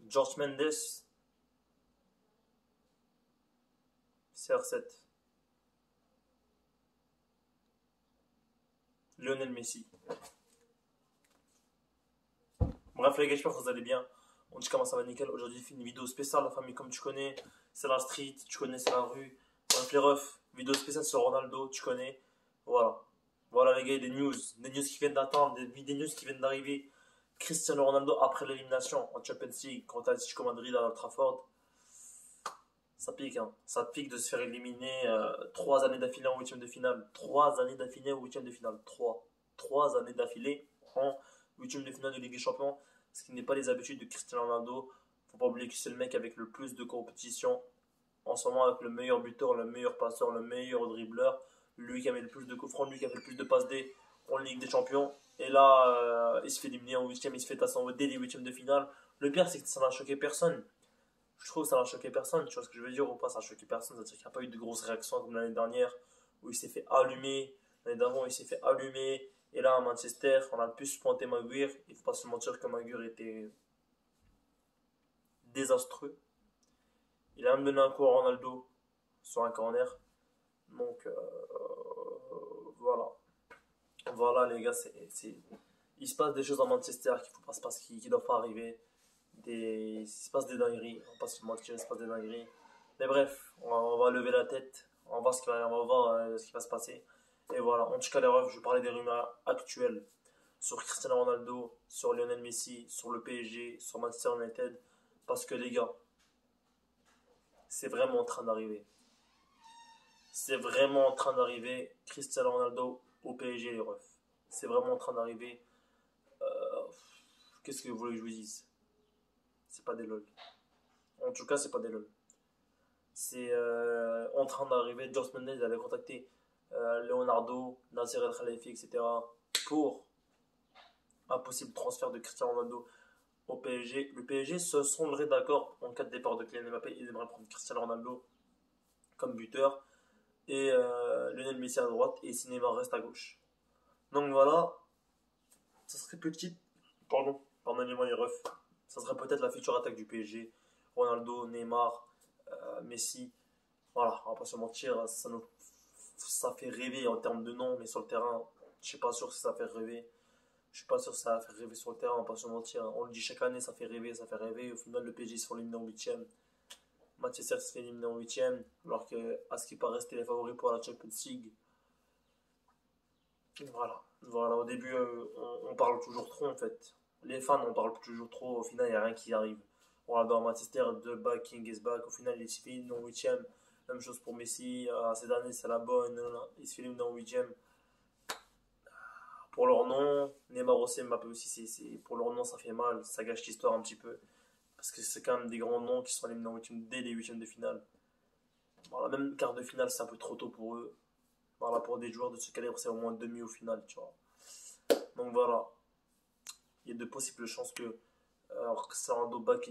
George Mendes, CR7. Lionel Messi. Bref les gars, j'espère que vous allez bien. On dit comment ça va nickel. Aujourd'hui, fait une vidéo spéciale, la famille, comme tu connais. C'est la street, tu connais, c'est la rue. Bref les refs, vidéo spéciale sur Ronaldo, tu connais. Voilà. Voilà les gars, des news qui viennent d'attendre, des news qui viennent d'arriver. Cristiano Ronaldo après l'élimination en Champions League contre Atletico Madrid à Old Trafford. Ça pique, hein. Ça pique de se faire éliminer 3 années d'affilée en huitième de finale. 3 années d'affilée en huitième de finale. 3 années d'affilée en huitième de finale de Ligue des Champions. Ce qui n'est pas les habitudes de Cristiano Ronaldo. Faut pas oublier que c'est le mec avec le plus de compétition en ce moment, avec le meilleur buteur, le meilleur passeur, le meilleur dribbleur. Lui qui a mis le plus de coups francs, lui qui a fait le plus de passes D en Ligue des Champions. Et là, il se fait éliminer en huitième, il se fait tasser dès les huitièmes de finale. Le pire, c'est que ça n'a choqué personne. Je trouve que ça n'a choqué personne, tu vois ce que je veux dire ou pas, ça n'a choqué personne, c'est-à-dire qu'il n'y a pas eu de grosses réactions comme l'année dernière où il s'est fait allumer, l'année d'avant il s'est fait allumer, et là à Manchester on a pu se pointer Maguire, il ne faut pas se mentir que Maguire était désastreux, il a même donné un coup à Ronaldo sur un corner, donc voilà, voilà les gars, il se passe des choses à Manchester qu'il faut pas se passer, qui ne doivent pas arriver. Il se passe des dingueries, on va pas se mentir, il se passe des dingueries. Mais bref, on va lever la tête, on va voir ce qui va se passer. Et voilà, en tout cas, les refs, je vais parler des rumeurs actuelles sur Cristiano Ronaldo, sur Lionel Messi, sur le PSG, sur Manchester United. Parce que les gars, c'est vraiment en train d'arriver. C'est vraiment en train d'arriver, Cristiano Ronaldo au PSG, les refs. C'est vraiment en train d'arriver. Qu'est-ce que vous voulez que je vous dise? C'est pas des lol. En tout cas, c'est pas des lol. C'est en train d'arriver. George Mendes avait contacté Leonardo, Nasser El Khelaïfi, etc. pour un possible transfert de Cristiano Ronaldo au PSG. Le PSG se semblerait d'accord en cas de départ de Kylian Mbappé. Il aimerait prendre Cristiano Ronaldo comme buteur et Lionel Messi à droite et Neymar reste à gauche. Donc voilà, ça serait petite. Pardonnez-moi les refs. Ça serait peut-être la future attaque du PSG. Ronaldo, Neymar, Messi. Voilà, on va pas se mentir, ça fait rêver en termes de nom, mais sur le terrain, je suis pas sûr si ça fait rêver. Je suis pas sûr que ça va faire rêver sur le terrain, on va pas se mentir. On le dit chaque année, ça fait rêver, ça fait rêver. Au final, le PSG se fait éliminer en huitième. Manchester se fait éliminer en huitième, alors que, à ce qui paraît, c'était les favoris pour la Champions League. Voilà, voilà. Au début, on parle toujours trop en fait. Les fans, on parle toujours trop. Au final, il n'y a rien qui arrive. Voilà, dans Manchester, the back, King is back. Au final, il se fait éliminer en huitième. Même chose pour Messi. Cette année, c'est la bonne. Il se fait éliminer en huitième. Pour leur nom, Neymar aussi, Mbappé aussi, pour leur nom, ça fait mal. Ça gâche l'histoire un petit peu. Parce que c'est quand même des grands noms qui sont éliminés en huitième dès les huitièmes de finale. Voilà, même quart de finale, c'est un peu trop tôt pour eux. Voilà, pour des joueurs de ce calibre, c'est au moins demi au final, tu vois. Donc voilà, il y a de possibles chances que Cristiano back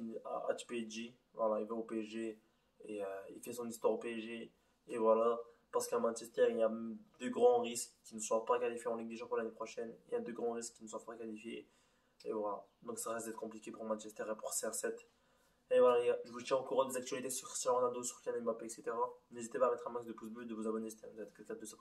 at PSG, voilà, il va au PSG et il fait son histoire au PSG. Et voilà, parce qu'à Manchester, il y a de grands risques qu'il ne soit pas qualifié en Ligue des Champions l'année prochaine. Il y a de grands risques qu'il ne soit pas qualifié. Et voilà, donc ça reste d'être compliqué pour Manchester et pour CR7. Et voilà, les gars, je vous tiens au courant des actualités sur Cristiano Ronaldo, sur Kylian Mbappé, etc. N'hésitez pas à mettre un max de pouces bleus, de vous abonner si vous êtes quelqu'un de ça.